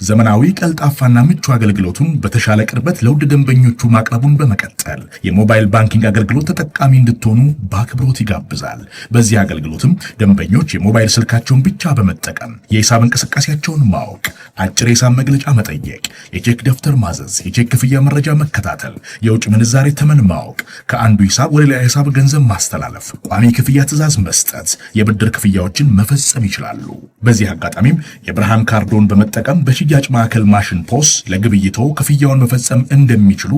ዘመናዊ ቀልጣፋና ምቹ አገልግሎቱን በተሻለ ቅርበት ለውድ ደንበኞቹ ማቅረቡን በመቀጠል የሞባይል ባንኪንግ አገልግሎት ተጠቃሚ እንድትሆኑ በአክብሮት ይጋብዛል። በዚህ አገልግሎትም ደንበኞች የሞባይል ስልካቸውን ብቻ በመጠቀም የሂሳብ እንቅስቃሴያቸውን ማወቅ፣ አጭር የሂሳብ መግለጫ መጠየቅ፣ የቼክ ደብተር ማዘዝ፣ የቼክ ክፍያ መረጃ መከታተል፣ የውጭ ምንዛሬ ተመን ማወቅ፣ ከአንዱ ሂሳብ ወደ ሌላ ሂሳብ ገንዘብ ማስተላለፍ፣ ቋሚ ክፍያ ትዕዛዝ መስጠት፣ የብድር ክፍያዎችን መፈጸም ይችላሉ። በዚህ አጋጣሚም የብርሃን ካርዶን በመጠቀም በሽያጭ ማዕከል ማሽን ፖስ ለግብይቶ ክፍያውን መፈጸም እንደሚችሉ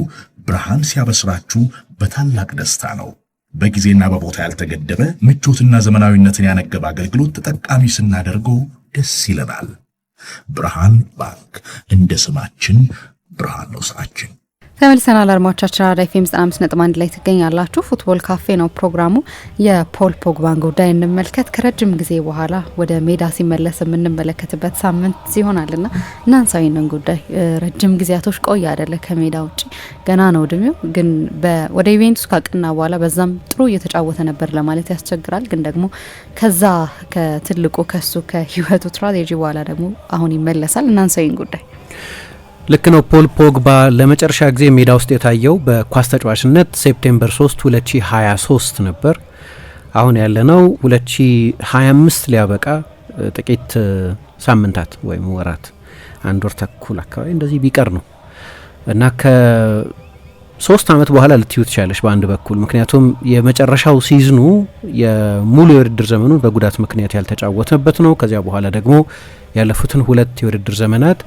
ብርሃን ሲያበስራችሁ በታላቅ ደስታ ነው። በጊዜና በቦታ ያልተገደበ ምቾትና ዘመናዊነትን ያነገበ አገልግሎት ተጠቃሚ ስናደርገው ደስ ይለናል። ብርሃን ባንክ፣ እንደ ስማችን ብርሃን ነው ስራችን። ተመልሰናል አድማጮቻችን። አራዳ ኤፍኤም 95.1 ላይ ትገኛላችሁ። ፉትቦል ካፌ ነው ፕሮግራሙ። የፖል ፖግባን ጉዳይ እንመልከት። ከረጅም ጊዜ በኋላ ወደ ሜዳ ሲመለስ የምንመለከትበት ሳምንት ይሆናልና እናንሳዊንን ጉዳይ ረጅም ጊዜያቶች ቆይ አይደለ ከሜዳ ውጪ ገና ነው እድሜው። ግን ወደ ዩቬንቱስ ካቀና በኋላ በዛም ጥሩ እየተጫወተ ነበር ለማለት ያስቸግራል። ግን ደግሞ ከዛ ከትልቁ ከሱ ከህይወቱ ስትራቴጂ በኋላ ደግሞ አሁን ይመለሳል። እናንሳዊን ጉዳይ ልክ ነው። ፖል ፖግባ ለመጨረሻ ጊዜ ሜዳ ውስጥ የታየው በኳስ ተጫዋችነት ሴፕቴምበር 3 2023 ነበር። አሁን ያለነው 2025 ሊያበቃ ጥቂት ሳምንታት ወይም ወራት፣ አንድ ወር ተኩል አካባቢ እንደዚህ ቢቀር ነው እና ከ3 ዓመት በኋላ ልትዩ ትችላለች በአንድ በኩል። ምክንያቱም የመጨረሻው ሲዝኑ የሙሉ የውድድር ዘመኑን በጉዳት ምክንያት ያልተጫወተበት ነው። ከዚያ በኋላ ደግሞ ያለፉትን 2 የውድድር ዘመናት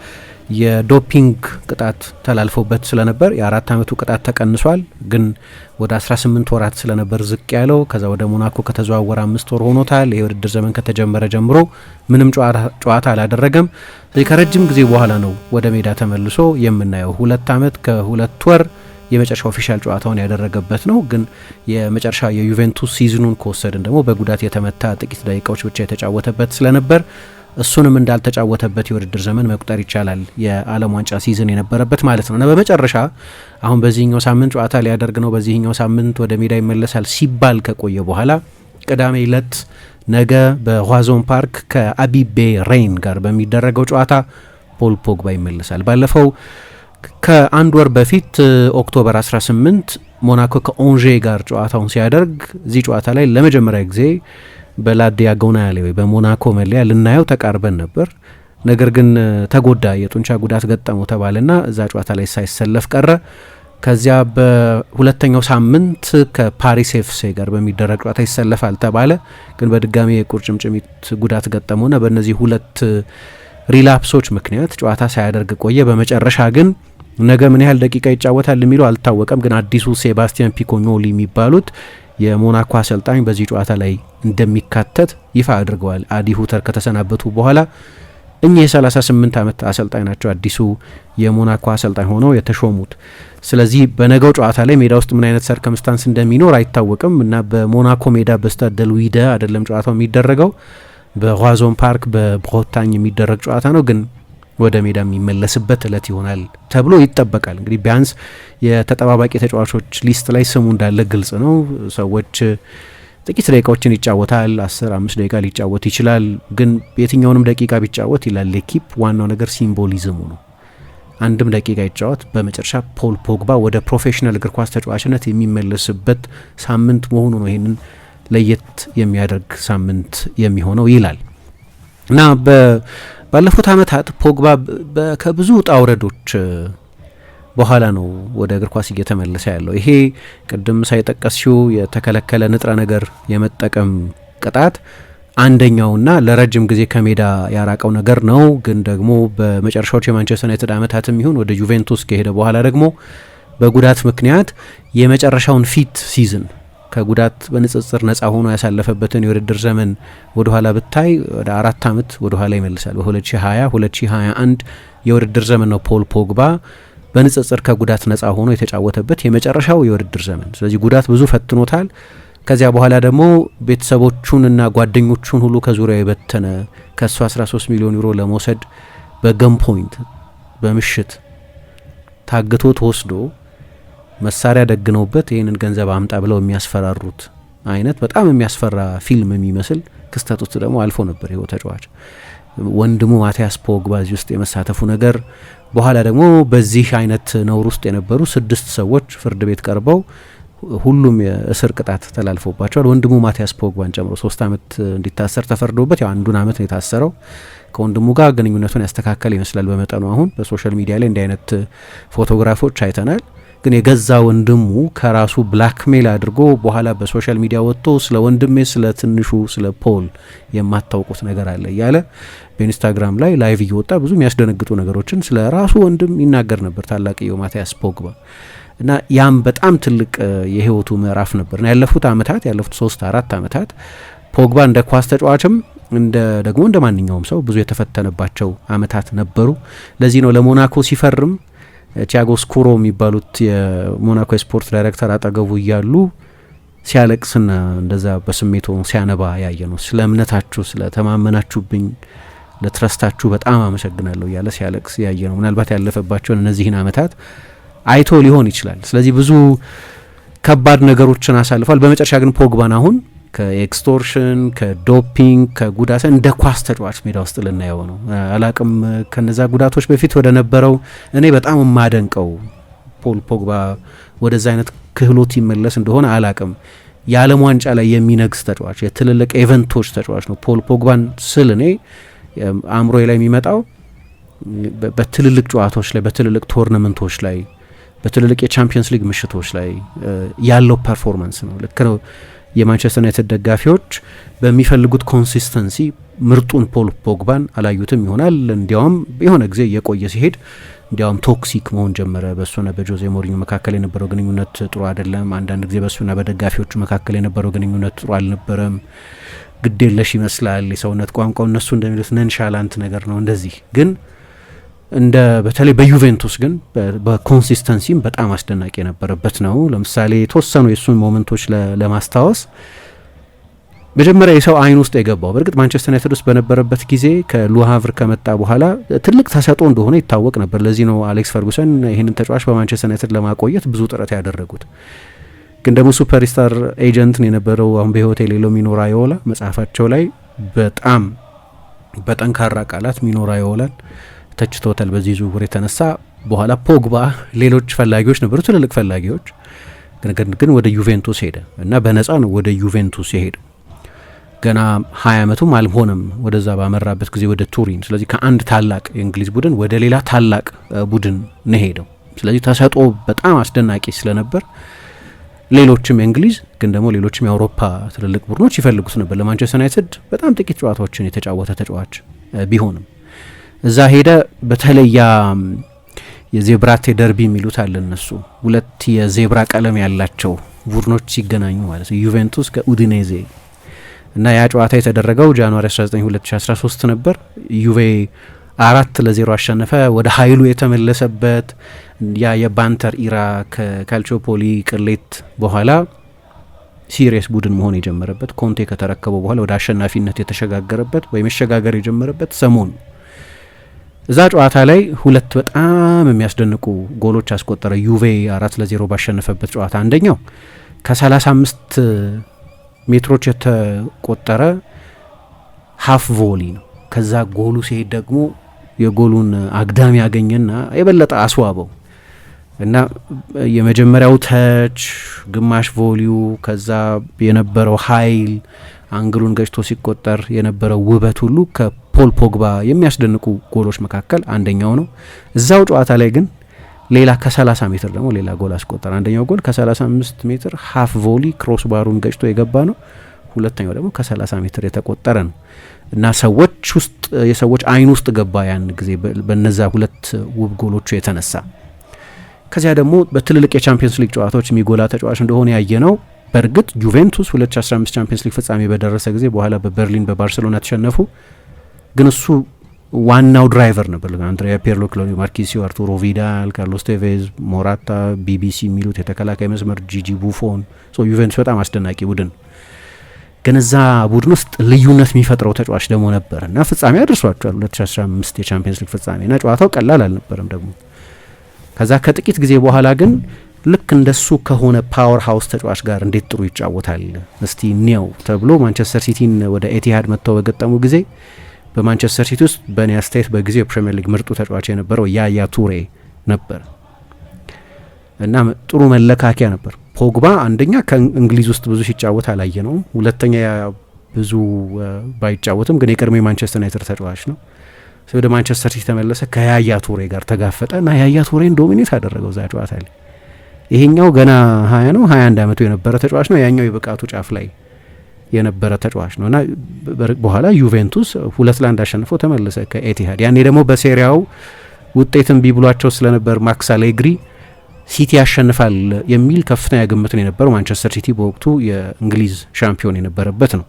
የዶፒንግ ቅጣት ተላልፎበት ስለነበር የ4 ዓመቱ ቅጣት ተቀንሷል። ግን ወደ 18 ወራት ስለነበር ዝቅ ያለው። ከዛ ወደ ሞናኮ ከተዘዋወረ 5 ወር ሆኖታል። የውድድር ዘመን ከተጀመረ ጀምሮ ምንም ጨዋታ አላደረገም። ስለዚህ ከረጅም ጊዜ በኋላ ነው ወደ ሜዳ ተመልሶ የምናየው። 2 ዓመት ከ2 ወር የመጨረሻ ኦፊሻል ጨዋታውን ያደረገበት ነው። ግን የመጨረሻ የዩቬንቱስ ሲዝኑን ከወሰድን ደግሞ በጉዳት የተመታ ጥቂት ደቂቃዎች ብቻ የተጫወተበት ስለነበር እሱንም እንዳልተጫወተበት የውድድር ዘመን መቁጠር ይቻላል። የዓለም ዋንጫ ሲዝን የነበረበት ማለት ነው። እና በመጨረሻ አሁን በዚህኛው ሳምንት ጨዋታ ሊያደርግ ነው፣ በዚህኛው ሳምንት ወደ ሜዳ ይመለሳል ሲባል ከቆየ በኋላ ቅዳሜ ዕለት ነገ በዋዞን ፓርክ ከአቢቤ ሬን ጋር በሚደረገው ጨዋታ ፖል ፖግባ ይመለሳል። ባለፈው ከአንድ ወር በፊት ኦክቶበር 18 ሞናኮ ከኦንዤ ጋር ጨዋታውን ሲያደርግ እዚህ ጨዋታ ላይ ለመጀመሪያ ጊዜ በላዲያጎናሌ ወይ በሞናኮ መለያ ልናየው ተቃርበን ነበር። ነገር ግን ተጎዳ፣ የጡንቻ ጉዳት ገጠመው ተባለና እዛ ጨዋታ ላይ ሳይሰለፍ ቀረ። ከዚያ በሁለተኛው ሳምንት ከፓሪስ ኤፍሲ ጋር በሚደረግ ጨዋታ ይሰለፋል ተባለ። ግን በድጋሚ የቁርጭምጭሚት ጉዳት ገጠመውና በእነዚህ 2 ሪላፕሶች ምክንያት ጨዋታ ሳያደርግ ቆየ። በመጨረሻ ግን ነገ ምን ያህል ደቂቃ ይጫወታል የሚለው አልታወቀም። ግን አዲሱ ሴባስቲያን ፒኮኞሊ የሚባሉት የሞናኮ አሰልጣኝ በዚህ ጨዋታ ላይ እንደሚካተት ይፋ አድርገዋል። አዲ ሁተር ከተሰናበቱ በኋላ እኚህ የ38 ዓመት አሰልጣኝ ናቸው አዲሱ የሞናኮ አሰልጣኝ ሆነው የተሾሙት። ስለዚህ በነገው ጨዋታ ላይ ሜዳ ውስጥ ምን አይነት ሰርከምስታንስ እንደሚኖር አይታወቅም እና በሞናኮ ሜዳ በስታድ ደ ሉዊደ አይደለም ጨዋታው የሚደረገው፣ በዋዞን ፓርክ በብሮታኝ የሚደረግ ጨዋታ ነው። ግን ወደ ሜዳ የሚመለስበት እለት ይሆናል ተብሎ ይጠበቃል። እንግዲህ ቢያንስ የተጠባባቂ ተጫዋቾች ሊስት ላይ ስሙ እንዳለ ግልጽ ነው። ሰዎች ጥቂት ደቂቃዎችን ይጫወታል፣ 10-5 ደቂቃ ሊጫወት ይችላል። ግን የትኛውንም ደቂቃ ቢጫወት ይላል ሌኪፕ፣ ዋናው ነገር ሲምቦሊዝሙ ነው። አንድም ደቂቃ ይጫወት፣ በመጨረሻ ፖል ፖግባ ወደ ፕሮፌሽናል እግር ኳስ ተጫዋችነት የሚመለስበት ሳምንት መሆኑ ነው ይህንን ለየት የሚያደርግ ሳምንት የሚሆነው ይላል እና ባለፉት ዓመታት ፖግባ ከብዙ ውጣ ውረዶች በኋላ ነው ወደ እግር ኳስ እየተመለሰ ያለው። ይሄ ቅድም ሳይጠቀስሽው የተከለከለ ንጥረ ነገር የመጠቀም ቅጣት አንደኛውና ለረጅም ጊዜ ከሜዳ ያራቀው ነገር ነው። ግን ደግሞ በመጨረሻዎቹ የማንቸስተር ዩናይትድ ዓመታትም ይሁን ወደ ዩቬንቱስ ከሄደ በኋላ ደግሞ በጉዳት ምክንያት የመጨረሻውን ፊት ሲዝን ከጉዳት በንጽጽር ነጻ ሆኖ ያሳለፈበትን የውድድር ዘመን ወደ ኋላ ብታይ ወደ 4 ዓመት ወደ ኋላ ይመልሳል። በ2020-2021 የውድድር ዘመን ነው ፖል ፖግባ በንጽጽር ከጉዳት ነጻ ሆኖ የተጫወተበት የመጨረሻው የውድድር ዘመን። ስለዚህ ጉዳት ብዙ ፈትኖታል። ከዚያ በኋላ ደግሞ ቤተሰቦቹንና ጓደኞቹን ሁሉ ከዙሪያው የበተነ ከሱ 13 ሚሊዮን ዩሮ ለመውሰድ በገም ፖይንት በምሽት ታግቶ ተወስዶ መሳሪያ ደግነውበት ይህንን ገንዘብ አምጣ ብለው የሚያስፈራሩት አይነት በጣም የሚያስፈራ ፊልም የሚመስል ክስተት ውስጥ ደግሞ አልፎ ነበር ይኸው ተጫዋች ወንድሙ ማቲያስ ፖግባ እዚህ ውስጥ የመሳተፉ ነገር በኋላ ደግሞ በዚህ አይነት ነውር ውስጥ የነበሩ 6 ሰዎች ፍርድ ቤት ቀርበው ሁሉም የእስር ቅጣት ተላልፎባቸዋል። ወንድሙ ማቲያስ ፖግባን ጨምሮ 3 ዓመት እንዲታሰር ተፈርዶበት ያው አንዱን ዓመት ነው የታሰረው። ከወንድሙ ጋር ግንኙነቱን ያስተካከል ይመስላል በመጠኑ። አሁን በሶሻል ሚዲያ ላይ እንዲህ አይነት ፎቶግራፎች አይተናል። ግን የገዛ ወንድሙ ከራሱ ብላክሜል አድርጎ በኋላ በሶሻል ሚዲያ ወጥቶ ስለ ወንድሜ ስለ ትንሹ ስለ ፖል የማታውቁት ነገር አለ እያለ በኢንስታግራም ላይ ላይቭ እየወጣ ብዙ የሚያስደነግጡ ነገሮችን ስለ ራሱ ወንድም ይናገር ነበር ታላቅየው ማቲያስ ፖግባ እና ያም በጣም ትልቅ የህይወቱ ምዕራፍ ነበር። እና ያለፉት 3-4 ዓመታት ፖግባ እንደ ኳስ ተጫዋችም ደግሞ እንደ ማንኛውም ሰው ብዙ የተፈተነባቸው ዓመታት ነበሩ። ለዚህ ነው ለሞናኮ ሲፈርም ቲያጎ ስኩሮ የሚባሉት የሞናኮ ስፖርት ዳይሬክተር አጠገቡ እያሉ ሲያለቅስና እንደዛ በስሜቱ ሲያነባ ያየ ነው። ስለ እምነታችሁ ስለ ተማመናችሁብኝ ለትረስታችሁ በጣም አመሰግናለሁ እያለ ሲያለቅስ ያየ ነው። ምናልባት ያለፈባቸውን እነዚህን ዓመታት አይቶ ሊሆን ይችላል። ስለዚህ ብዙ ከባድ ነገሮችን አሳልፏል። በመጨረሻ ግን ፖግባን አሁን ከኤክስቶርሽን ከዶፒንግ ከጉዳት እንደ ኳስ ተጫዋች ሜዳ ውስጥ ልናየው ነው። አላቅም ከነዛ ጉዳቶች በፊት ወደ ነበረው እኔ በጣም የማደንቀው ፖል ፖግባ ወደዛ አይነት ክህሎት ይመለስ እንደሆነ አላቅም። የዓለም ዋንጫ ላይ የሚነግስ ተጫዋች የትልልቅ ኢቨንቶች ተጫዋች ነው ፖል ፖግባን ስል እኔ አእምሮዬ ላይ የሚመጣው በትልልቅ ጨዋታዎች ላይ በትልልቅ ቶርናመንቶች ላይ በትልልቅ የቻምፒየንስ ሊግ ምሽቶች ላይ ያለው ፐርፎርማንስ ነው። ልክ ነው። የማንቸስተር ዩናይትድ ደጋፊዎች በሚፈልጉት ኮንሲስተንሲ ምርጡን ፖል ፖግባን አላዩትም ይሆናል። እንዲያውም የሆነ ጊዜ እየቆየ ሲሄድ እንዲያውም ቶክሲክ መሆን ጀመረ። በእሱና በጆዜ ሞሪኞ መካከል የነበረው ግንኙነት ጥሩ አይደለም። አንዳንድ ጊዜ በእሱና በደጋፊዎቹ መካከል የነበረው ግንኙነት ጥሩ አልነበረም። ግዴለሽ ይመስላል የሰውነት ቋንቋው እነሱ እንደሚሉት ነንሻላንት ነገር ነው። እንደዚህ ግን በተለይ በዩቬንቱስ ግን በኮንሲስተንሲም በጣም አስደናቂ የነበረበት ነው። ለምሳሌ የተወሰኑ የእሱን ሞመንቶች ለማስታወስ መጀመሪያ የሰው አይን ውስጥ የገባው በእርግጥ ማንቸስተር ዩናይትድ ውስጥ በነበረበት ጊዜ ከሉሃቭር ከመጣ በኋላ ትልቅ ተሰጥኦ እንደሆነ ይታወቅ ነበር። ለዚህ ነው አሌክስ ፈርጉሰን ይህንን ተጫዋች በማንቸስተር ዩናይትድ ለማቆየት ብዙ ጥረት ያደረጉት። ግን ደግሞ ሱፐርስታር ኤጀንትን የነበረው አሁን በህይወት የሌለው ሚኖ ራዮላ መጽሐፋቸው ላይ በጣም በጠንካራ ቃላት ሚኖ ራዮላን ተችቶታል በዚህ ዝውውር የተነሳ። በኋላ ፖግባ ሌሎች ፈላጊዎች ነበሩ ትልልቅ ፈላጊዎች፣ ግን ወደ ዩቬንቱስ ሄደ እና በነፃ ነው ወደ ዩቬንቱስ የሄደ። ገና 20 ዓመቱም አልሆነም ወደዛ ባመራበት ጊዜ ወደ ቱሪን። ስለዚህ ከአንድ ታላቅ የእንግሊዝ ቡድን ወደ ሌላ ታላቅ ቡድን ነው ሄደው። ስለዚህ ተሰጥኦ በጣም አስደናቂ ስለነበር ሌሎችም የእንግሊዝ ግን ደግሞ ሌሎችም የአውሮፓ ትልልቅ ቡድኖች ይፈልጉት ነበር። ለማንቸስተር ዩናይትድ በጣም ጥቂት ጨዋታዎችን የተጫወተ ተጫዋች ቢሆንም እዛ ሄደ። በተለይ የዜብራቴ ደርቢ የሚሉት አለ እነሱ ሁለት የዜብራ ቀለም ያላቸው ቡድኖች ሲገናኙ ማለት ነው፣ ዩቬንቱስ ከኡዲኔዜ እና ያ ጨዋታ የተደረገው ጃንዋሪ 19 2013 ነበር። ዩቬ 4-0 አሸነፈ። ወደ ኃይሉ የተመለሰበት ያ የባንተር ኢራ ከካልቾፖሊ ቅሌት በኋላ ሲሪየስ ቡድን መሆን የጀመረበት ኮንቴ ከተረከበው በኋላ ወደ አሸናፊነት የተሸጋገረበት ወይ መሸጋገር የጀመረበት ሰሞን። እዛ ጨዋታ ላይ ሁለት በጣም የሚያስደንቁ ጎሎች አስቆጠረ ዩቬ 4-0 ባሸነፈበት ጨዋታ። አንደኛው ከ35 ሜትሮች የተቆጠረ ሀፍ ቮሊ ነው። ከዛ ጎሉ ሲሄድ ደግሞ የጎሉን አግዳሚ ያገኘና የበለጠ አስዋበው እና የመጀመሪያው ተች ግማሽ ቮሊው ከዛ የነበረው ኃይል አንግሉን ገጭቶ ሲቆጠር የነበረው ውበት ሁሉ ከፖል ፖግባ የሚያስደንቁ ጎሎች መካከል አንደኛው ነው። እዛው ጨዋታ ላይ ግን ሌላ ከ30 ሜትር ደግሞ ሌላ ጎል አስቆጠረ። አንደኛው ጎል ከ35 ሜትር ሀፍ ቮሊ ክሮስ ባሩን ገጭቶ የገባ ነው። ሁለተኛው ደግሞ ከ30 ሜትር የተቆጠረ ነው እና የሰዎች አይን ውስጥ ገባ ያን ጊዜ በነዛ ሁለት ውብ ጎሎቹ የተነሳ። ከዚያ ደግሞ በትልልቅ የቻምፒየንስ ሊግ ጨዋታዎች የሚጎላ ተጫዋች እንደሆነ ያየ ነው። በእርግጥ ጁቬንቱስ 2015 ቻምፒየንስ ሊግ ፍጻሜ በደረሰ ጊዜ በኋላ በበርሊን በባርሴሎና ተሸነፉ። ግን እሱ ዋናው ድራይቨር ነበር። አንድሪያ ፒርሎ፣ ክሎዲዮ ማርኪሲዮ፣ አርቱሮ ቪዳል፣ ካርሎስ ቴቬዝ፣ ሞራታ፣ ቢቢሲ የሚሉት የተከላካይ መስመር ጂጂ ቡፎን። ዩቬንቱስ በጣም አስደናቂ ቡድን፣ ግን እዛ ቡድን ውስጥ ልዩነት የሚፈጥረው ተጫዋች ደግሞ ነበር እና ፍጻሜ አድርሷቸዋል 2015 የቻምፒየንስ ሊግ ፍጻሜ እና ጨዋታው ቀላል አልነበረም ደግሞ። ከዛ ከጥቂት ጊዜ በኋላ ግን ልክ እንደሱ ከሆነ ፓወር ሃውስ ተጫዋች ጋር እንዴት ጥሩ ይጫወታል እስቲ ኒው ተብሎ ማንቸስተር ሲቲን ወደ ኤቲሃድ መጥተው በገጠሙ ጊዜ በማንቸስተር ሲቲ ውስጥ በእኔ አስተያየት በጊዜው የፕሪሚየር ሊግ ምርጡ ተጫዋች የነበረው ያያ ቱሬ ነበር እና ጥሩ መለካኪያ ነበር። ፖግባ አንደኛ ከእንግሊዝ ውስጥ ብዙ ሲጫወት አላየ ነው። ሁለተኛ ብዙ ባይጫወትም ግን የቀድሞ ማንቸስተር ዩናይትድ ተጫዋች ነው። ወደ ማንቸስተር ሲቲ ተመለሰ፣ ከያያ ቱሬ ጋር ተጋፈጠ እና ያያ ቱሬን ዶሚኔት አደረገው እዛ ጨዋታ ላይ። ይሄኛው ገና 20 ነው 21 ዓመቱ የነበረ ተጫዋች ነው። ያኛው የብቃቱ ጫፍ ላይ የነበረ ተጫዋች ነው እና በኋላ ዩቬንቱስ 2-1 አሸንፎ ተመለሰ ከኤቲሃድ። ያኔ ደግሞ በሴሪያው ውጤትን ቢብሏቸው ስለነበር ማክስ አሌግሪ ሲቲ ያሸንፋል የሚል ከፍተኛ ግምት ነው የነበረው። ማንቸስተር ሲቲ በወቅቱ የእንግሊዝ ሻምፒዮን የነበረበት ነው።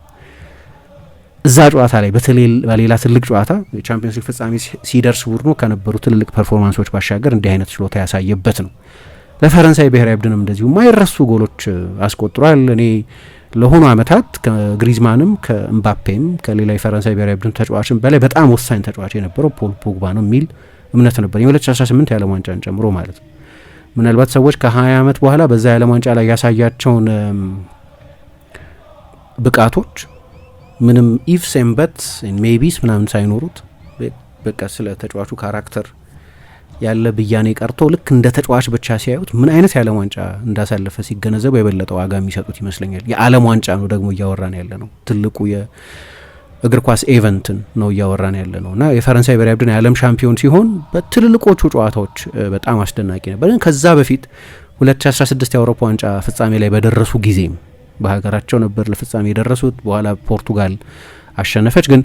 እዛ ጨዋታ ላይ በተለይ በሌላ ትልቅ ጨዋታ የቻምፒየንስ ሊግ ፍጻሜ ሲደርስ ቡድኑ ከነበሩ ትልልቅ ፐርፎርማንሶች ባሻገር እንዲህ አይነት ችሎታ ያሳየበት ነው። ለፈረንሳይ ብሔራዊ ቡድንም እንደዚሁ የማይረሱ ጎሎች አስቆጥሯል። እኔ ለሆኑ አመታት ከግሪዝማንም ከኤምባፔም ከሌላ የፈረንሳይ ብሔራዊ ቡድን ተጫዋችም በላይ በጣም ወሳኝ ተጫዋች የነበረው ፖል ፖግባ ነው የሚል እምነት ነበር፣ የ2018 የዓለም ዋንጫን ጨምሮ ማለት ነው። ምናልባት ሰዎች ከ20 ዓመት በኋላ በዛ የዓለም ዋንጫ ላይ ያሳያቸውን ብቃቶች ምንም ኢፍስ ኤንድ በትስ ሜቢስ ምናምን ሳይኖሩት በቃ ስለ ተጫዋቹ ካራክተር ያለ ብያኔ ቀርቶ ልክ እንደ ተጫዋች ብቻ ሲያዩት ምን አይነት የዓለም ዋንጫ እንዳሳለፈ ሲገነዘቡ የበለጠ ዋጋ የሚሰጡት ይመስለኛል። የዓለም ዋንጫ ነው ደግሞ እያወራን ያለ ነው፣ ትልቁ የእግር ኳስ ኤቨንትን ነው እያወራን ያለ ነው እና የፈረንሳይ ብሔራዊ ቡድን የዓለም ሻምፒዮን ሲሆን በትልልቆቹ ጨዋታዎች በጣም አስደናቂ ነበር። ግን ከዛ በፊት 2016 የአውሮፓ ዋንጫ ፍጻሜ ላይ በደረሱ ጊዜም በሀገራቸው ነበር ለፍጻሜ የደረሱት። በኋላ ፖርቱጋል አሸነፈች። ግን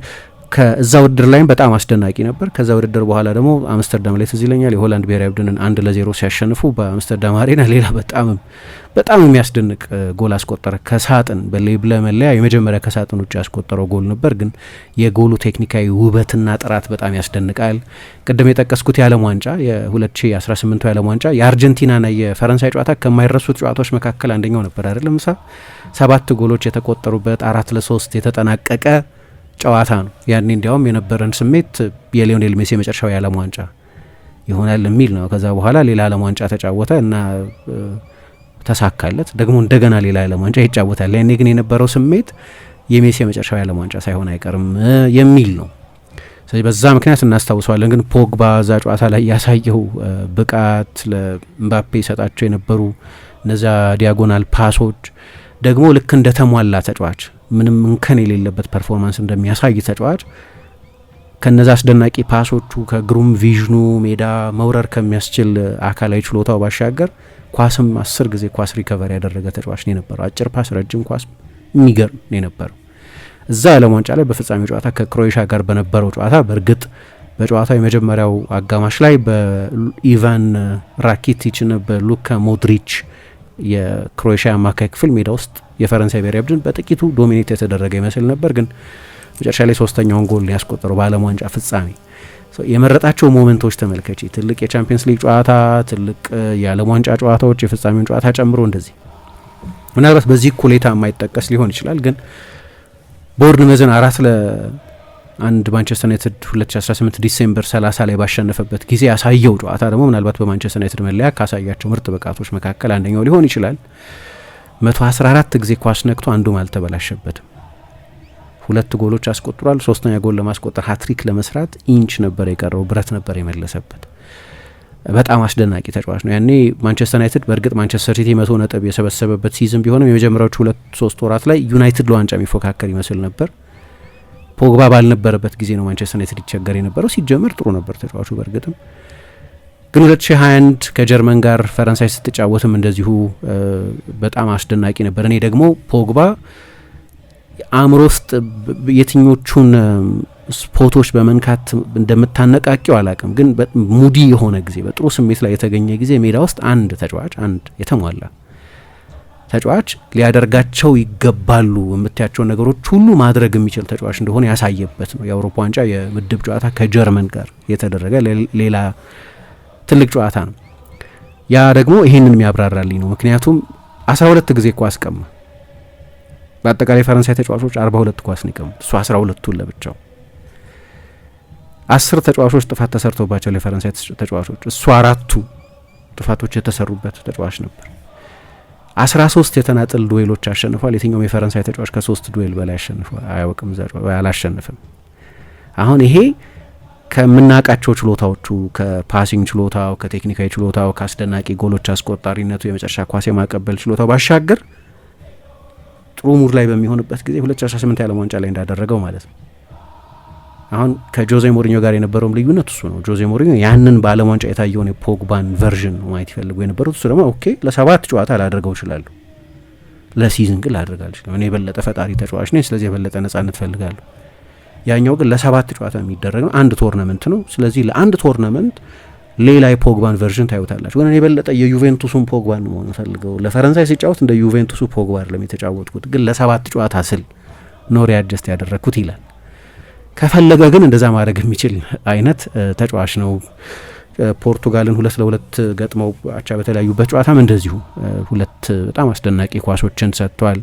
ከዛ ውድድር ላይም በጣም አስደናቂ ነበር። ከዛ ውድድር በኋላ ደግሞ አምስተርዳም ላይ ትዝ ይለኛል የሆላንድ ብሔራዊ ቡድንን 1-0 ሲያሸንፉ በአምስተርዳም አሬና ሌላ በጣም የሚያስደንቅ ጎል አስቆጠረ። ከሳጥን በሌብለ መለያ የመጀመሪያ ከሳጥን ውጭ ያስቆጠረው ጎል ነበር። ግን የጎሉ ቴክኒካዊ ውበትና ጥራት በጣም ያስደንቃል። ቅድም የጠቀስኩት የዓለም ዋንጫ የ2018 የዓለም ዋንጫ የአርጀንቲናና የፈረንሳይ ጨዋታ ከማይረሱት ጨዋታዎች መካከል አንደኛው ነበር አይደለም። 7 ጎሎች የተቆጠሩበት 4-3 የተጠናቀቀ ጨዋታ ነው። ያኔ እንዲያውም የነበረን ስሜት የሊዮኔል ሜሲ የመጨረሻው የዓለም ዋንጫ ይሆናል የሚል ነው። ከዛ በኋላ ሌላ ዓለም ዋንጫ ተጫወተ እና ተሳካለት። ደግሞ እንደገና ሌላ ዓለም ዋንጫ ይጫወታል። ያኔ ግን የነበረው ስሜት የሜሲ የመጨረሻው የዓለም ዋንጫ ሳይሆን አይቀርም የሚል ነው። ስለዚህ በዛ ምክንያት እናስታውሰዋለን። ግን ፖግባ እዛ ጨዋታ ላይ ያሳየው ብቃት፣ ለኤምባፔ ይሰጣቸው የነበሩ እነዛ ዲያጎናል ፓሶች ደግሞ ልክ እንደ ተሟላ ተጫዋች ምንም እንከን የሌለበት ፐርፎርማንስ እንደሚያሳይ ተጫዋች ከነዛ አስደናቂ ፓሶቹ ከግሩም ቪዥኑ ሜዳ መውረር ከሚያስችል አካላዊ ችሎታው ባሻገር ኳስም 10 ጊዜ ኳስ ሪከቨር ያደረገ ተጫዋች ነው የነበረው። አጭር ፓስ፣ ረጅም ኳስ የሚገርም ነው የነበረው። እዛ የዓለም ዋንጫ ላይ በፍጻሜው ጨዋታ ከክሮኤሽያ ጋር በነበረው ጨዋታ በእርግጥ በጨዋታው የመጀመሪያው አጋማሽ ላይ በኢቫን ራኪቲችና በሉካ ሞድሪች የክሮኤሽያ አማካይ ክፍል ሜዳ ውስጥ የፈረንሳይ ብሔራዊ ቡድን በጥቂቱ ዶሚኔት የተደረገ ይመስል ነበር። ግን መጨረሻ ላይ 3ኛውን ጎል ያስቆጠረው በዓለም ዋንጫ ፍጻሜ የመረጣቸው ሞመንቶች ተመልከቺ። ትልቅ የቻምፒየንስ ሊግ ጨዋታ፣ ትልቅ የዓለም ዋንጫ ጨዋታዎች፣ የፍጻሜውን ጨዋታ ጨምሮ እንደዚህ ምናልባት በዚህ እኩሌታ የማይጠቀስ ሊሆን ይችላል። ግን ቦርንመዝን 4-1 ማንቸስተር ዩናይትድ 2018 ዲሴምበር 30 ላይ ባሸነፈበት ጊዜ ያሳየው ጨዋታ ደግሞ ምናልባት በማንቸስተር ዩናይትድ መለያ ካሳያቸው ምርጥ ብቃቶች መካከል አንደኛው ሊሆን ይችላል። 114 ጊዜ ኳስ ነክቶ አንዱም አልተበላሸበትም። 2 ጎሎች አስቆጥሯል። 3ኛ ጎል ለማስቆጠር ሃትሪክ ለመስራት ኢንች ነበር የቀረው፣ ብረት ነበር የመለሰበት። በጣም አስደናቂ ተጫዋች ነው። ያኔ ማንቸስተር ዩናይትድ በእርግጥ ማንቸስተር ሲቲ 100 ነጥብ የሰበሰበበት ሲዝን ቢሆንም የመጀመሪያዎቹ 2-3 ወራት ላይ ዩናይትድ ለዋንጫ የሚፎካከር ይመስል ነበር። ፖግባ ባልነበረበት ጊዜ ነው ማንቸስተር ዩናይትድ ይቸገር የነበረው። ሲጀመር ጥሩ ነበር ተጫዋቹ በእርግጥም። ግን 2021 ከጀርመን ጋር ፈረንሳይ ስትጫወትም እንደዚሁ በጣም አስደናቂ ነበር። እኔ ደግሞ ፖግባ አእምሮ ውስጥ የትኞቹን ስፖቶች በመንካት እንደምታነቃቂው አላቅም፣ ግን ሙዲ የሆነ ጊዜ በጥሩ ስሜት ላይ የተገኘ ጊዜ ሜዳ ውስጥ አንድ የተሟላ ተጫዋች ሊያደርጋቸው ይገባሉ የምታያቸው ነገሮች ሁሉ ማድረግ የሚችል ተጫዋች እንደሆነ ያሳየበት ነው። የአውሮፓ ዋንጫ የምድብ ጨዋታ ከጀርመን ጋር የተደረገ ሌላ ትልቅ ጨዋታ ነው። ያ ደግሞ ይሄንን የሚያብራራልኝ ነው። ምክንያቱም 12 ጊዜ ኳስ ቀማ። በአጠቃላይ ፈረንሳይ ተጫዋቾች 42 ኳስ ነው የቀሙት፣ እሱ 12ቱን ለብቻው። 10 ተጫዋቾች ጥፋት ተሰርቶባቸው ለፈረንሳይ ተጫዋቾች፣ እሱ 4ቱ ጥፋቶች የተሰሩበት ተጫዋች ነበር። 13 የተናጥል ዱዌሎች አሸንፏል። የትኛውም የፈረንሳይ ተጫዋች ከ3 ዱዌል በላይ አሸንፏል አያውቅም፣ አላሸንፍም። አሁን ይሄ ከምናውቃቸው ችሎታዎቹ ከፓሲንግ ችሎታው፣ ከቴክኒካዊ ችሎታው፣ ከአስደናቂ ጎሎች አስቆጣሪነቱ፣ የመጨረሻ ኳስ የማቀበል ችሎታው ባሻገር ጥሩ ሙድ ላይ በሚሆንበት ጊዜ 2018 የዓለም ዋንጫ ላይ እንዳደረገው ማለት ነው። አሁን ከጆዜ ሞሪኞ ጋር የነበረውም ልዩነት እሱ ነው። ጆዜ ሞሪኞ ያንን በዓለም ዋንጫ የታየውን የፖግባን ቨርዥን ማየት ይፈልጉ የነበሩት፣ እሱ ደግሞ ኦኬ ለ7 ጨዋታ ላደርገው እችላለሁ፣ ለሲዝን ግን ላደርግ አልችልም፣ እኔ የበለጠ ፈጣሪ ተጫዋች ነኝ፣ ስለዚህ የበለጠ ነጻነት ፈልጋለሁ። ያኛው ግን ለ7 ጨዋታ የሚደረግ ነው፣ አንድ ቶርናመንት ነው። ስለዚህ ለአንድ ቶርናመንት ሌላ የፖግባን ቨርዥን ታዩታላችሁ። ግን እኔ የበለጠ የዩቬንቱሱን ፖግባን መሆን ፈልገው፣ ለፈረንሳይ ሲጫወት እንደ ዩቬንቱሱ ፖግባ አይደለም የተጫወትኩት፣ ግን ለ7 ጨዋታ ስል ኖር ያጀስት ያደረግኩት ይላል። ከፈለገ ግን እንደዛ ማድረግ የሚችል አይነት ተጫዋች ነው። ፖርቱጋልን 2-2 ገጥመው አቻ በተለያዩበት ጨዋታም እንደዚሁ 2 በጣም አስደናቂ ኳሶችን ሰጥቷል።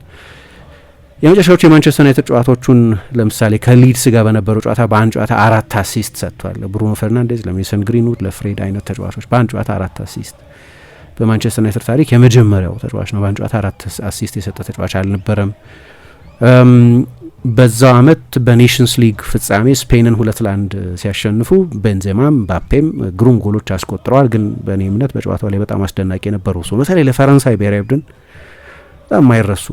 የመጨረሻዎቹ የማንቸስተር ዩናይትድ ጨዋታዎቹን ለምሳሌ ከሊድስ ጋር በነበረው ጨዋታ በአንድ ጨዋታ 4 አሲስት ሰጥቷል። ለብሩኖ ፈርናንዴዝ፣ ለሜሰን ግሪንውድ፣ ለፍሬድ አይነት ተጫዋቾች በአንድ ጨዋታ 4 አሲስት። በማንቸስተር ዩናይትድ ታሪክ የመጀመሪያው ተጫዋች ነው። በአንድ ጨዋታ 4 አሲስት የሰጠ ተጫዋች አልነበረም። በዛው አመት በኔሽንስ ሊግ ፍጻሜ ስፔንን 2-1 ሲያሸንፉ ቤንዜማም ባፔም ግሩም ጎሎች አስቆጥረዋል። ግን በእኔ እምነት በጨዋታው ላይ በጣም አስደናቂ የነበረው ሰው በተለይ ለፈረንሳይ ብሔራዊ ቡድን በጣም የማይረሱ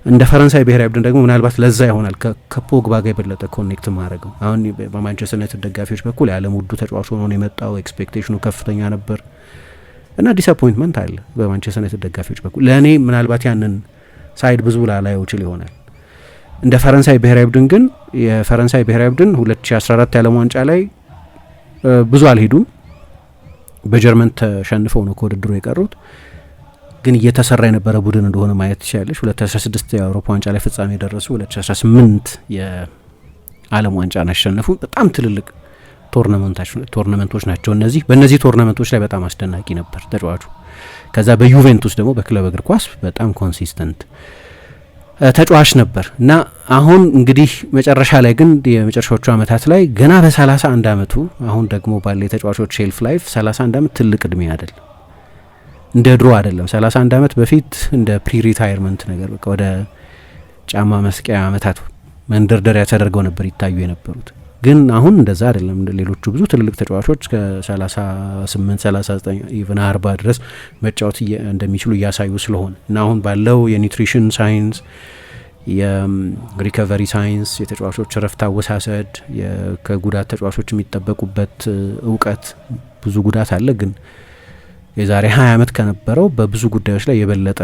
እንደ ፈረንሳይ ብሔራዊ ቡድን ደግሞ ምናልባት ለዛ ይሆናል ከፖግባ ጋር የበለጠ ኮኔክት ማድረግ። አሁን በማንቸስተር ዩናይትድ ደጋፊዎች በኩል የዓለም ውዱ ተጫዋች ሆኖ ነው የመጣው። ኤክስፔክቴሽኑ ከፍተኛ ነበር እና ዲስአፖይንትመንት አለ በማንቸስተር ዩናይትድ ደጋፊዎች በኩል። ለእኔ ምናልባት ያንን ሳይድ ብዙ ላላየው ይችል ይሆናል። እንደ ፈረንሳይ ብሔራዊ ቡድን ግን የፈረንሳይ ብሔራዊ ቡድን 2014 የዓለም ዋንጫ ላይ ብዙ አልሄዱም። በጀርመን ተሸንፈው ነው ከውድድሩ የቀሩት። ግን እየተሰራ የነበረ ቡድን እንደሆነ ማየት ትችላለች። 2016 የአውሮፓ ዋንጫ ላይ ፍጻሜ የደረሱ፣ 2018 የዓለም ዋንጫን አሸነፉ። በጣም ትልልቅ ቶርናመንቶች ናቸው እነዚህ። በእነዚህ ቶርናመንቶች ላይ በጣም አስደናቂ ነበር ተጫዋቹ። ከዛ በዩቬንቱስ ደግሞ በክለብ እግር ኳስ በጣም ኮንሲስተንት ተጫዋች ነበር እና አሁን እንግዲህ መጨረሻ ላይ ግን የመጨረሻዎቹ አመታት ላይ ገና በ31 አመቱ አሁን ደግሞ ባለ የተጫዋቾች ሼልፍ ላይፍ 31 አመት ትልቅ እድሜ አይደለም፣ እንደ ድሮ አይደለም። 31 አመት በፊት እንደ ፕሪ ሪታይርመንት ነገር በቃ ወደ ጫማ መስቂያ አመታት መንደርደሪያ ተደርገው ነበር ይታዩ የነበሩት። ግን አሁን እንደዛ አይደለም። ሌሎቹ ብዙ ትልልቅ ተጫዋቾች ከ38 39 ኢቨን 40 ድረስ መጫወት እንደሚችሉ እያሳዩ ስለሆነ እና አሁን ባለው የኒውትሪሽን ሳይንስ፣ የሪከቨሪ ሳይንስ፣ የተጫዋቾች ረፍት አወሳሰድ፣ ከጉዳት ተጫዋቾች የሚጠበቁበት እውቀት ብዙ ጉዳት አለ። ግን የዛሬ 20 አመት ከነበረው በብዙ ጉዳዮች ላይ የበለጠ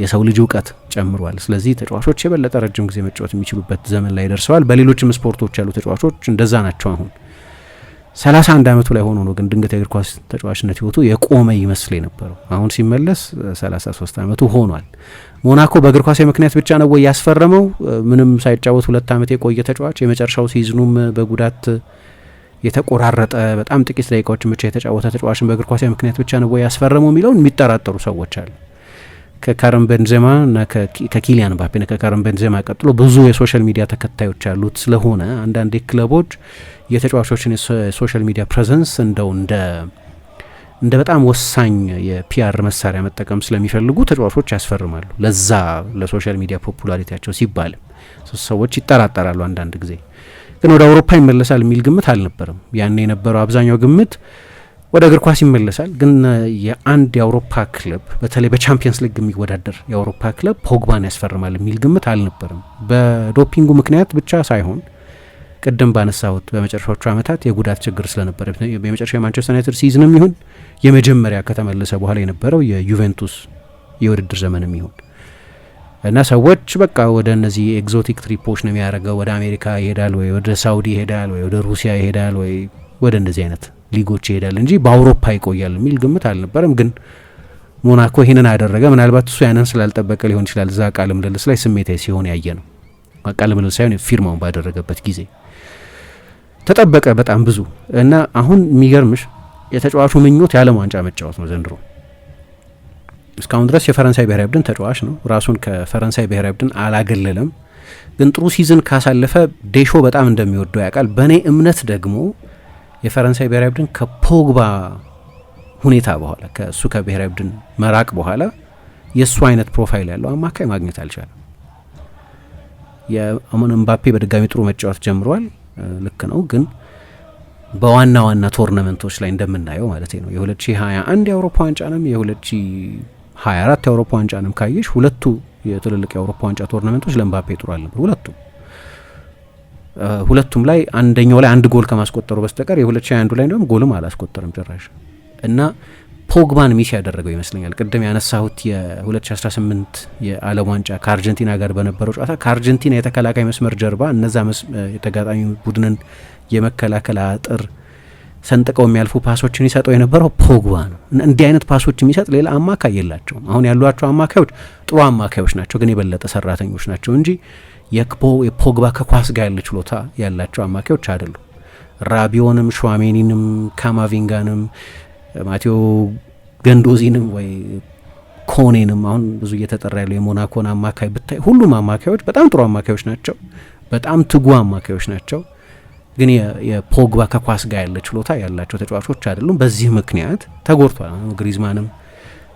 የሰው ልጅ እውቀት ጨምሯል። ስለዚህ ተጫዋቾች የበለጠ ረጅም ጊዜ መጫወት የሚችሉበት ዘመን ላይ ደርሰዋል። በሌሎችም ስፖርቶች ያሉ ተጫዋቾች እንደዛ ናቸው። አሁን 31 አመቱ ላይ ሆኖ ነው ግን ድንገት የእግር ኳስ ተጫዋችነት ህይወቱ የቆመ ይመስል የነበረው። አሁን ሲመለስ 33 አመቱ ሆኗል። ሞናኮ በእግር ኳስ ምክንያት ብቻ ነው ወይ ያስፈረመው? ምንም ሳይጫወት 2 አመት የቆየ ተጫዋች የመጨረሻው ሲዝኑም በጉዳት የተቆራረጠ በጣም ጥቂት ደቂቃዎችን ብቻ የተጫወተ ተጫዋችን በእግር ኳስ ምክንያት ብቻ ነው ወይ ያስፈረመው የሚለውን የሚጠራጠሩ ሰዎች አሉ። ከካረም ቤንዜማ እና ከኪሊያን ምባፔ ከካረም ቤንዜማ ቀጥሎ ብዙ የሶሻል ሚዲያ ተከታዮች ያሉት ስለሆነ አንዳንድ ክለቦች የተጫዋቾችን የሶሻል ሚዲያ ፕሬዘንስ እንደ በጣም ወሳኝ የፒአር መሳሪያ መጠቀም ስለሚፈልጉ ተጫዋቾች ያስፈርማሉ። ለዛ ለሶሻል ሚዲያ ፖፑላሪቲያቸው ሲባል ሰዎች ይጠራጠራሉ አንዳንድ ጊዜ። ግን ወደ አውሮፓ ይመለሳል የሚል ግምት አልነበረም። ያኔ የነበረው አብዛኛው ግምት ወደ እግር ኳስ ይመለሳል። ግን የአንድ የአውሮፓ ክለብ በተለይ በቻምፒየንስ ሊግ የሚወዳደር የአውሮፓ ክለብ ፖግባን ያስፈርማል የሚል ግምት አልነበረም። በዶፒንጉ ምክንያት ብቻ ሳይሆን ቅድም ባነሳሁት በመጨረሻዎቹ አመታት የጉዳት ችግር ስለነበረ የመጨረሻ የማንቸስተር ዩናይትድ ሲዝንም ይሁን የመጀመሪያ ከተመለሰ በኋላ የነበረው የዩቬንቱስ የውድድር ዘመንም ይሁን እና ሰዎች በቃ ወደ እነዚህ ኤግዞቲክ ትሪፖች ነው የሚያደርገው። ወደ አሜሪካ ይሄዳል ወይ ወደ ሳውዲ ይሄዳል ወይ ወደ ሩሲያ ይሄዳል ወይ ወደ እንደዚህ አይነት ሊጎች ይሄዳል እንጂ በአውሮፓ ይቆያል የሚል ግምት አልነበረም። ግን ሞናኮ ይህንን አደረገ። ምናልባት እሱ ያንን ስላልጠበቀ ሊሆን ይችላል። እዛ ቃለ ምልልስ ላይ ስሜታዊ ሲሆን ያየ ነው። ቃለ ምልልስ ሳይሆን ፊርማውን ባደረገበት ጊዜ ተጠበቀ በጣም ብዙ እና አሁን የሚገርምሽ የተጫዋቹ ምኞት የዓለም ዋንጫ መጫወት ነው ዘንድሮ። እስካሁን ድረስ የፈረንሳይ ብሔራዊ ቡድን ተጫዋች ነው። ራሱን ከፈረንሳይ ብሔራዊ ቡድን አላገለለም። ግን ጥሩ ሲዝን ካሳለፈ ዴሾ በጣም እንደሚወደው ያውቃል። በእኔ እምነት ደግሞ የፈረንሳይ ብሔራዊ ቡድን ከፖግባ ሁኔታ በኋላ ከእሱ ከብሔራዊ ቡድን መራቅ በኋላ የእሱ አይነት ፕሮፋይል ያለው አማካይ ማግኘት አልቻለም። የአሁን ምባፔ በድጋሚ ጥሩ መጫወት ጀምሯል። ልክ ነው ግን በዋና ዋና ቶርናመንቶች ላይ እንደምናየው ማለት ነው የ2021 የአውሮፓ ዋንጫንም የ2024 የአውሮፓ ዋንጫንም ካየሽ ሁለቱ የትልልቅ የአውሮፓ ዋንጫ ቶርናመንቶች ለምባፔ ጥሩ አልነበር። ሁለቱም ላይ አንደኛው ላይ አንድ ጎል ከማስቆጠሩ በስተቀር የ2021 ላይ እንደውም ጎልም አላስቆጠርም ጭራሽ እና ፖግባን ሚስ ያደረገው ይመስለኛል። ቅድም ያነሳሁት የ2018 የዓለም ዋንጫ ከአርጀንቲና ጋር በነበረው ጨዋታ ከአርጀንቲና የተከላካይ መስመር ጀርባ እነዛ የተጋጣሚ ቡድንን የመከላከል አጥር ሰንጥቀው የሚያልፉ ፓሶችን ይሰጠው የነበረው ፖግባ ነው። እንዲህ አይነት ፓሶች የሚሰጥ ሌላ አማካይ የላቸውም። አሁን ያሏቸው አማካዮች ጥሩ አማካዮች ናቸው፣ ግን የበለጠ ሰራተኞች ናቸው እንጂ የፖግባ ከኳስ ጋር ያለ ችሎታ ያላቸው አማካዮች አይደሉም። ራቢዮንም ሹዋሜኒንም ካማቪንጋንም ማቴዎ ገንዶዚንም ወይ ኮኔንም አሁን ብዙ እየተጠራ ያለው የሞናኮን አማካይ ብታይ ሁሉም አማካዮች በጣም ጥሩ አማካዮች ናቸው፣ በጣም ትጉ አማካዮች ናቸው። ግን የፖግባ ከኳስ ጋር ያለ ችሎታ ያላቸው ተጫዋቾች አይደሉም። በዚህ ምክንያት ተጎድቷል። ግሪዝማንም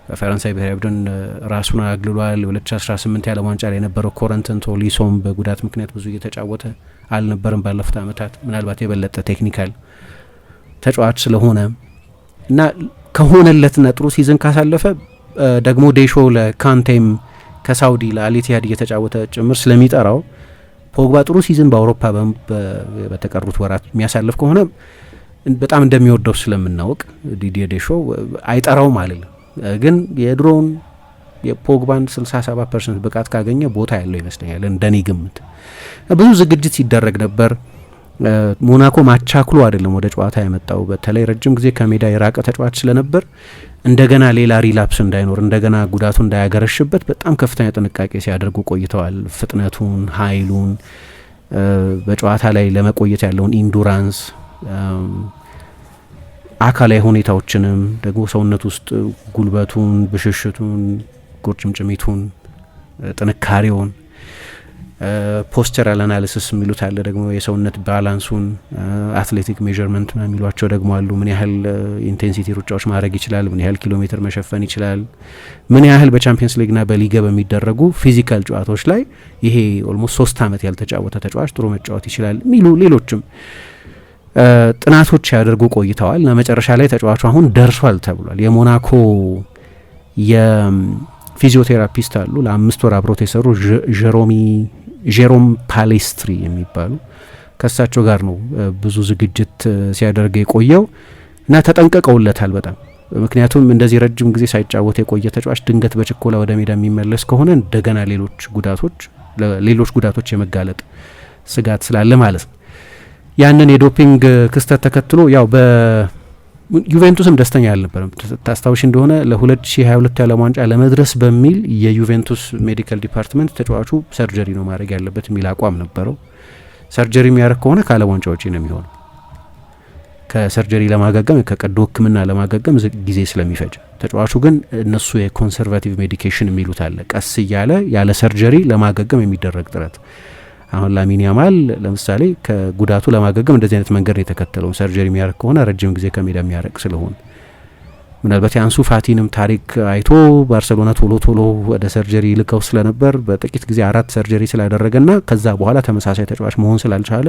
በፈረንሳይ ብሔራዊ ቡድን ራሱን አግልሏል። 2018 የዓለም ዋንጫ ላይ የነበረው ኮረንተን ቶሊሶም በጉዳት ምክንያት ብዙ እየተጫወተ አልነበርም ባለፉት ዓመታት። ምናልባት የበለጠ ቴክኒካል ተጫዋች ስለሆነ እና ከሆነለትና ጥሩ ሲዝን ካሳለፈ ደግሞ ዴሾ ለካንቴም ከሳውዲ ለአልኢቲሃድ እየተጫወተ ጭምር ስለሚጠራው ፖግባ ጥሩ ሲዝን በአውሮፓ በተቀሩት ወራት የሚያሳልፍ ከሆነ በጣም እንደሚወደው ስለምናውቅ ዲዲዬ ዴሾ አይጠራውም አልልም፣ ግን የድሮውን የፖግባን 67% ብቃት ካገኘ ቦታ ያለው ይመስለኛል እንደኔ ግምት። ብዙ ዝግጅት ሲደረግ ነበር። ሞናኮ ማቻክሎ አይደለም ወደ ጨዋታ የመጣው። በተለይ ረጅም ጊዜ ከሜዳ የራቀ ተጫዋች ስለነበር እንደገና ሌላ ሪላፕስ እንዳይኖር እንደገና ጉዳቱ እንዳያገረሽበት በጣም ከፍተኛ ጥንቃቄ ሲያደርጉ ቆይተዋል። ፍጥነቱን፣ ኃይሉን፣ በጨዋታ ላይ ለመቆየት ያለውን ኢንዱራንስ፣ አካላዊ ሁኔታዎችንም ደግሞ ሰውነት ውስጥ ጉልበቱን፣ ብሽሽቱን፣ ቁርጭምጭሚቱን፣ ጥንካሬውን ፖስቸራል አናሊሲስ የሚሉት አለ ደግሞ የሰውነት ባላንሱን አትሌቲክ ሜዠርመንት ና የሚሏቸው ደግሞ አሉ። ምን ያህል ኢንቴንሲቲ ሩጫዎች ማድረግ ይችላል፣ ምን ያህል ኪሎ ሜትር መሸፈን ይችላል፣ ምን ያህል በቻምፒየንስ ሊግ ና በሊገ በሚደረጉ ፊዚካል ጨዋታዎች ላይ ይሄ ኦልሞስት 3 ዓመት ያልተጫወተ ተጫዋች ጥሩ መጫወት ይችላል የሚሉ ሌሎችም ጥናቶች ያደርጉ ቆይተዋል እና መጨረሻ ላይ ተጫዋቹ አሁን ደርሷል ተብሏል። የሞናኮ የፊዚዮቴራፒስት አሉ ለ5 ወር አብሮት የሰሩ ጄሮም ፓሌስትሪ የሚባሉ ከሳቸው ጋር ነው ብዙ ዝግጅት ሲያደርግ የቆየው እና ተጠንቀቀውለታል በጣም። ምክንያቱም እንደዚህ ረጅም ጊዜ ሳይጫወት የቆየ ተጫዋች ድንገት በችኮላ ወደ ሜዳ የሚመለስ ከሆነ እንደገና ሌሎች ጉዳቶች የመጋለጥ ስጋት ስላለ ማለት ነው። ያንን የዶፒንግ ክስተት ተከትሎ ያው ዩቬንቱስም ደስተኛ አልነበረም። ታስታውሽ እንደሆነ ለ2022 የዓለም ዋንጫ ለመድረስ በሚል የዩቬንቱስ ሜዲካል ዲፓርትመንት ተጫዋቹ ሰርጀሪ ነው ማድረግ ያለበት የሚል አቋም ነበረው። ሰርጀሪ የሚያደርግ ከሆነ ከዓለም ዋንጫ ውጪ ነው የሚሆነው። ከሰርጀሪ ለማገገም ከቀዶ ሕክምና ለማገገም ጊዜ ስለሚፈጅ፣ ተጫዋቹ ግን እነሱ የኮንሰርቫቲቭ ሜዲኬሽን የሚሉት አለ፣ ቀስ እያለ ያለ ሰርጀሪ ለማገገም የሚደረግ ጥረት። አሁን ላሚን ያማል ለምሳሌ ከጉዳቱ ለማገገም እንደዚህ አይነት መንገድ ነው የተከተለው። ሰርጀሪ የሚያደርግ ከሆነ ረጅም ጊዜ ከሜዳ የሚያረቅ ስለሆነ ምናልባት የአንሱ ፋቲንም ታሪክ አይቶ ባርሴሎና ቶሎ ወደ ሰርጀሪ ልከው ስለነበር በጥቂት ጊዜ 4 ሰርጀሪ ስላደረገና ከዛ በኋላ ተመሳሳይ ተጫዋች መሆን ስላልቻለ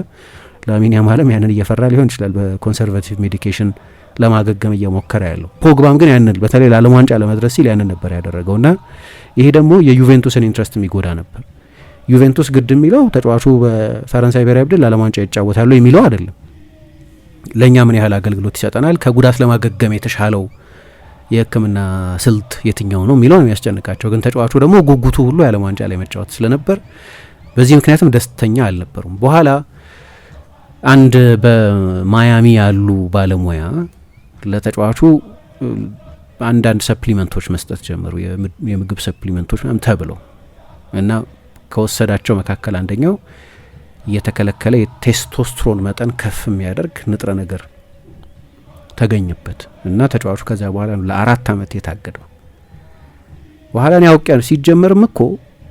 ላሚን ያማልም ያንን እየፈራ ሊሆን ይችላል በኮንሰርቫቲቭ ሜዲኬሽን ለማገገም እየሞከረ ያለው። ፖግባም ግን ያንን በተለይ ለዓለም ዋንጫ ለመድረስ ሲል ያንን ነበር ያደረገውና ይሄ ደግሞ የዩቬንቱስን ኢንትረስት የሚጎዳ ነበር። ዩቬንቱስ ግድ የሚለው ተጫዋቹ በፈረንሳይ ብሔራዊ ቡድን ለዓለም ዋንጫ ይጫወታሉ የሚለው አይደለም። ለእኛ ምን ያህል አገልግሎት ይሰጠናል፣ ከጉዳት ለማገገም የተሻለው የሕክምና ስልት የትኛው ነው የሚለው ነው የሚያስጨንቃቸው። ግን ተጫዋቹ ደግሞ ጉጉቱ ሁሉ የዓለም ዋንጫ ላይ መጫወት ስለነበር በዚህ ምክንያትም ደስተኛ አልነበሩም። በኋላ አንድ በማያሚ ያሉ ባለሙያ ለተጫዋቹ አንዳንድ ሰፕሊመንቶች መስጠት ጀመሩ፣ የምግብ ሰፕሊመንቶች ምናምን ተብለው እና ከወሰዳቸው መካከል አንደኛው የተከለከለ የቴስቶስትሮን መጠን ከፍ የሚያደርግ ንጥረ ነገር ተገኘበት እና ተጫዋቹ ከዚያ በኋላ ለ4 ዓመት የታገደው። በኋላ ነው ያውቀው ሲጀመርም እኮ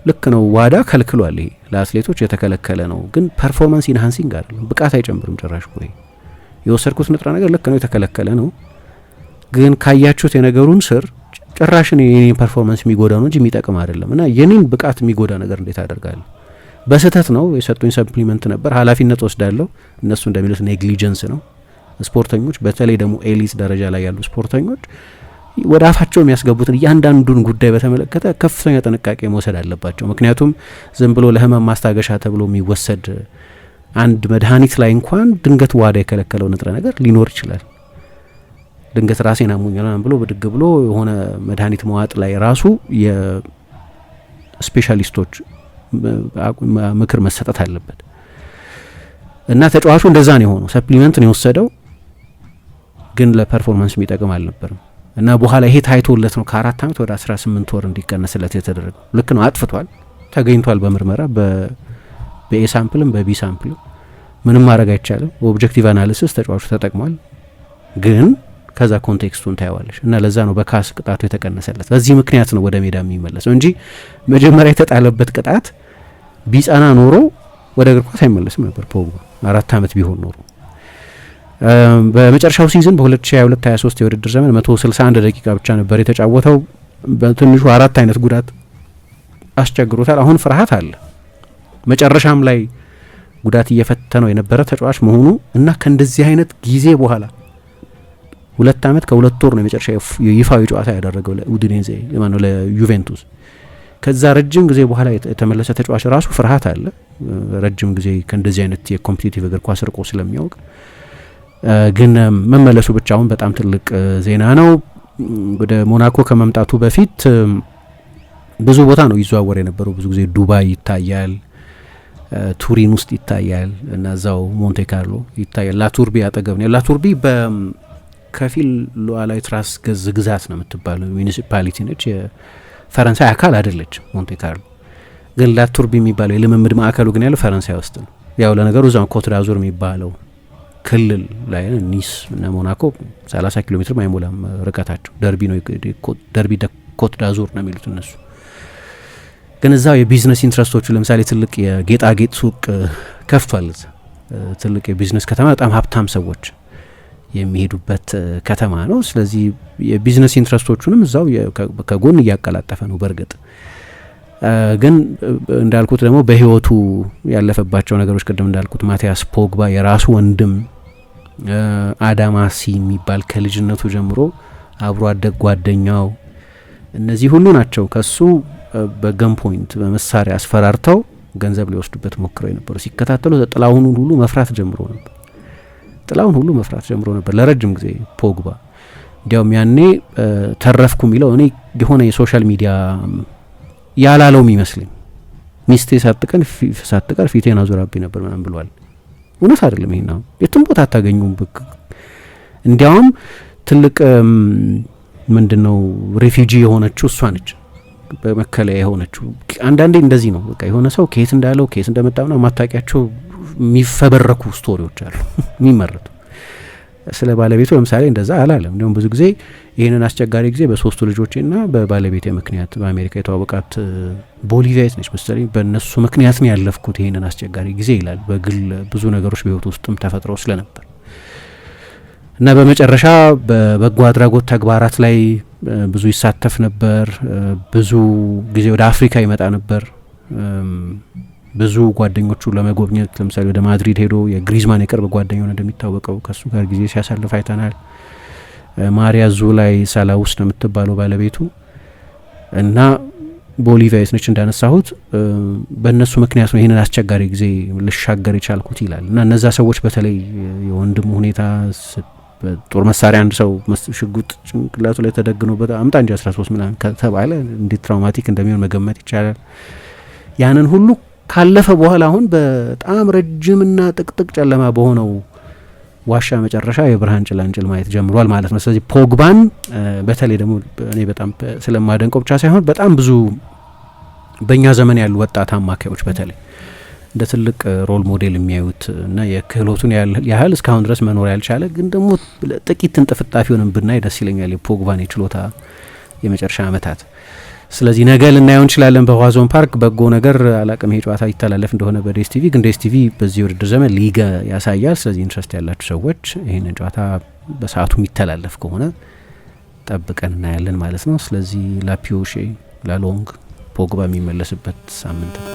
ልክ ነው ዋዳ ከልክሏል። ይሄ ለአትሌቶች የተከለከለ ነው፣ ግን ፐርፎርማንስ ኢንሃንሲንግ አይደለም፣ ብቃት አይጨምርም ጭራሽ። ቆይ የወሰድኩት ንጥረ ነገር ልክ ነው የተከለከለ ነው፣ ግን ካያችሁት የነገሩን ስር ጭራሽን የኔን ፐርፎርማንስ የሚጎዳ ነው እንጂ የሚጠቅም አይደለም እና የኔን ብቃት የሚጎዳ ነገር እንዴት አደርጋለሁ? በስህተት ነው የሰጡኝ ሰፕሊመንት ነበር፣ ኃላፊነት ወስዳለሁ። እነሱ እንደሚሉት ኔግሊጀንስ ነው። ስፖርተኞች በተለይ ደግሞ ኤሊት ደረጃ ላይ ያሉ ስፖርተኞች ወደ አፋቸው የሚያስገቡትን እያንዳንዱን ጉዳይ በተመለከተ ከፍተኛ ጥንቃቄ መውሰድ አለባቸው። ምክንያቱም ዝም ብሎ ለህመም ማስታገሻ ተብሎ የሚወሰድ አንድ መድኃኒት ላይ እንኳን ድንገት ዋዳ የከለከለው ንጥረ ነገር ሊኖር ይችላል። ድንገት ራሴን አሞኛል ብሎ ብድግ ብሎ የሆነ መድኃኒት መዋጥ ላይ ራሱ የስፔሻሊስቶች ምክር መሰጠት አለበት እና ተጫዋቹ እንደዛ ነው የሆነው። ሰፕሊመንት ነው የወሰደው፣ ግን ለፐርፎርማንስ የሚጠቅም አልነበርም እና በኋላ ይሄ ታይቶለት ነው ከ4 ዓመት ወደ 18 ወር እንዲቀነስለት የተደረገው። ልክ ነው፣ አጥፍቷል፣ ተገኝቷል በምርመራ በኤ ሳምፕልም በቢ ሳምፕልም ምንም ማድረግ አይቻልም። ኦብጀክቲቭ አናሊሲስ ተጫዋቹ ተጠቅሟል፣ ግን ከዛ ኮንቴክስቱን ታያዋለሽ እና ለዛ ነው በካስ ቅጣቱ የተቀነሰለት። በዚህ ምክንያት ነው ወደ ሜዳ የሚመለሰው እንጂ መጀመሪያ የተጣለበት ቅጣት ቢጸና ኖሮ ወደ እግር ኳስ አይመለስም ነበር። ፖግባ 4 ዓመት ቢሆን ኖሮ በመጨረሻው ሲዝን በ2022-23 የውድድር ዘመን 161 ደቂቃ ብቻ ነበር የተጫወተው። በትንሹ 4 አይነት ጉዳት አስቸግሮታል። አሁን ፍርሃት አለ። መጨረሻም ላይ ጉዳት እየፈተነው የነበረ ተጫዋች መሆኑ እና ከእንደዚህ አይነት ጊዜ በኋላ 2 ዓመት ከ2 ወር ነው የመጨረሻ ይፋዊ ጨዋታ ያደረገው ለኡዲኔዜ ማነው ለዩቬንቱስ። ከዛ ረጅም ጊዜ በኋላ የተመለሰ ተጫዋች ራሱ ፍርሃት አለ። ረጅም ጊዜ ከእንደዚህ አይነት የኮምፒቲቲቭ እግር ኳስ ርቆ ስለሚያውቅ ግን መመለሱ ብቻውን በጣም ትልቅ ዜና ነው። ወደ ሞናኮ ከመምጣቱ በፊት ብዙ ቦታ ነው ይዘዋወር የነበረው። ብዙ ጊዜ ዱባይ ይታያል፣ ቱሪን ውስጥ ይታያል እና እዛው ሞንቴ ካርሎ ይታያል። ላቱርቢ አጠገብ ነው። ላቱርቢ በከፊል ሉዓላዊት ራስ ገዝ ግዛት ነው የምትባለው ሚኒሲፓሊቲ ነች። የፈረንሳይ አካል አይደለች ሞንቴ ካርሎ። ግን ላቱርቢ የሚባለው የልምምድ ማዕከሉ ግን ያለው ፈረንሳይ ውስጥ ነው። ያው ለነገሩ እዛው ኮት ዳዙር የሚባለው ክልል ላይ ኒስ እና ሞናኮ 30 ኪሎ ሜትር አይሞላም ርቀታቸው። ደርቢ ነው፣ ደርቢ ኮት ዳዙር ነው የሚሉት እነሱ። ግን እዛው የቢዝነስ ኢንትረስቶቹ ለምሳሌ ትልቅ የጌጣጌጥ ሱቅ ከፍቷል። ትልቅ የቢዝነስ ከተማ፣ በጣም ሀብታም ሰዎች የሚሄዱበት ከተማ ነው። ስለዚህ የቢዝነስ ኢንትረስቶቹንም እዛው ከጎን እያቀላጠፈ ነው። በእርግጥ ግን እንዳልኩት ደግሞ በህይወቱ ያለፈባቸው ነገሮች ቅድም እንዳልኩት ማቲያስ ፖግባ የራሱ ወንድም አዳማሲ የሚባል ከልጅነቱ ጀምሮ አብሮ አደግ ጓደኛው፣ እነዚህ ሁሉ ናቸው ከሱ በገን ፖይንት በመሳሪያ አስፈራርተው ገንዘብ ሊወስዱበት ሞክረው የነበሩ። ሲከታተሉ ጥላሁን ሁሉ መፍራት ጀምሮ ነበር። ጥላሁን ሁሉ መፍራት ጀምሮ ነበር ለረጅም ጊዜ ፖግባ። እንዲያውም ያኔ ተረፍኩ የሚለው እኔ የሆነ የሶሻል ሚዲያ ያላለውም ይመስለኝ ሚስቴ ሳትቀር ፊቴን አዙራብኝ ነበር ምናምን ብሏል። እውነት አይደለም። ይሄን ነው የትም ቦታ አታገኙም። እንዲያውም ትልቅ ምንድነው ሬፊጂ የሆነችው እሷ ነች፣ በመከለያ የሆነችው። አንዳንዴ እንደዚህ ነው በቃ የሆነ ሰው ከየት እንዳለው ከየት እንደመጣና ማታቂያቸው የሚፈበረኩ ስቶሪዎች አሉ የሚመረቱ። ስለ ባለቤቱ ለምሳሌ እንደዛ አላለም። እንዲሁም ብዙ ጊዜ ይህንን አስቸጋሪ ጊዜ በሶስቱ ልጆቼና በባለቤቴ ምክንያት በአሜሪካ የተዋወቃት ቦሊቪያዊት ነች መሰለኝ፣ በእነሱ ምክንያት ነው ያለፍኩት ይህንን አስቸጋሪ ጊዜ ይላል። በግል ብዙ ነገሮች በህይወቱ ውስጥም ተፈጥረው ስለነበር እና በመጨረሻ በበጎ አድራጎት ተግባራት ላይ ብዙ ይሳተፍ ነበር። ብዙ ጊዜ ወደ አፍሪካ ይመጣ ነበር። ብዙ ጓደኞቹ ለመጎብኘት ለምሳሌ ወደ ማድሪድ ሄዶ የግሪዝማን የቅርብ ጓደኛው እንደሚታወቀው ከሱ ጋር ጊዜ ሲያሳልፍ አይተናል። ማሪያ ዙላይ ሳላውስ ነው የምትባለው ባለቤቱ እና ቦሊቪያዊት ነች እንዳነሳሁት። በእነሱ ምክንያት ነው ይህንን አስቸጋሪ ጊዜ ልሻገር የቻልኩት ይላል እና እነዛ ሰዎች በተለይ የወንድሙ ሁኔታ ጦር መሳሪያ አንድ ሰው ሽጉጥ ጭንቅላቱ ላይ ተደግኖበት አምጣ እንጂ 13 ምናምን ከተባለ እንዴት ትራውማቲክ እንደሚሆን መገመት ይቻላል። ያንን ሁሉ ካለፈ በኋላ አሁን በጣም ረጅምና ጥቅጥቅ ጨለማ በሆነው ዋሻ መጨረሻ የብርሃን ጭላንጭል ማየት ጀምሯል ማለት ነው። ስለዚህ ፖግባን በተለይ ደግሞ እኔ በጣም ስለማደንቀው ብቻ ሳይሆን በጣም ብዙ በእኛ ዘመን ያሉ ወጣት አማካዮች በተለይ እንደ ትልቅ ሮል ሞዴል የሚያዩት እና የክህሎቱን ያህል እስካሁን ድረስ መኖር ያልቻለ ግን ደግሞ ጥቂት እንጥፍጣፊውንም ብናይ ደስ ይለኛል የፖግባን የችሎታ የመጨረሻ ዓመታት። ስለዚህ ነገ ልናየው እንችላለን በዋዞን ፓርክ። በጎ ነገር አላቅም ይሄ ጨዋታ ይተላለፍ እንደሆነ በዴስ ቲቪ፣ ግን ዴስ ቲቪ በዚህ ውድድር ዘመን ሊግ ያሳያል። ስለዚህ ኢንትረስት ያላችሁ ሰዎች ይህንን ጨዋታ በሰዓቱ የሚተላለፍ ከሆነ ጠብቀን እናያለን ማለት ነው። ስለዚህ ላፒዮሼ ላሎንግ ፖግባ የሚመለስበት ሳምንት ነው።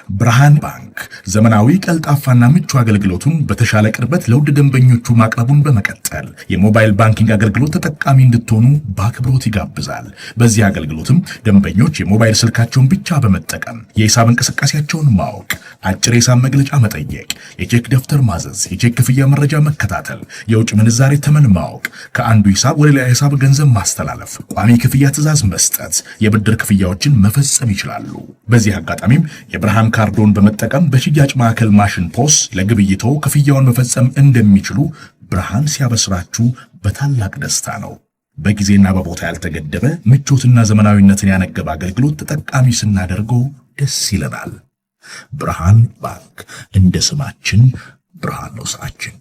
ብርሃን ባንክ ዘመናዊ ቀልጣፋና ምቹ አገልግሎቱን በተሻለ ቅርበት ለውድ ደንበኞቹ ማቅረቡን በመቀጠል የሞባይል ባንኪንግ አገልግሎት ተጠቃሚ እንድትሆኑ በአክብሮት ይጋብዛል። በዚህ አገልግሎትም ደንበኞች የሞባይል ስልካቸውን ብቻ በመጠቀም የሂሳብ እንቅስቃሴያቸውን ማወቅ፣ አጭር የሂሳብ መግለጫ መጠየቅ፣ የቼክ ደብተር ማዘዝ፣ የቼክ ክፍያ መረጃ መከታተል፣ የውጭ ምንዛሬ ተመን ማወቅ፣ ከአንዱ ሂሳብ ወደ ሌላ ሂሳብ ገንዘብ ማስተላለፍ፣ ቋሚ ክፍያ ትዕዛዝ መስጠት፣ የብድር ክፍያዎችን መፈጸም ይችላሉ። በዚህ አጋጣሚም የብርሃን ካርዶን በመጠቀም በሽያጭ ማዕከል ማሽን ፖስ ለግብይቶ ክፍያውን መፈጸም እንደሚችሉ ብርሃን ሲያበስራችሁ በታላቅ ደስታ ነው። በጊዜና በቦታ ያልተገደበ ምቾትና ዘመናዊነትን ያነገበ አገልግሎት ተጠቃሚ ስናደርገው ደስ ይለናል። ብርሃን ባንክ፣ እንደ ስማችን ብርሃን ነው ስራችን።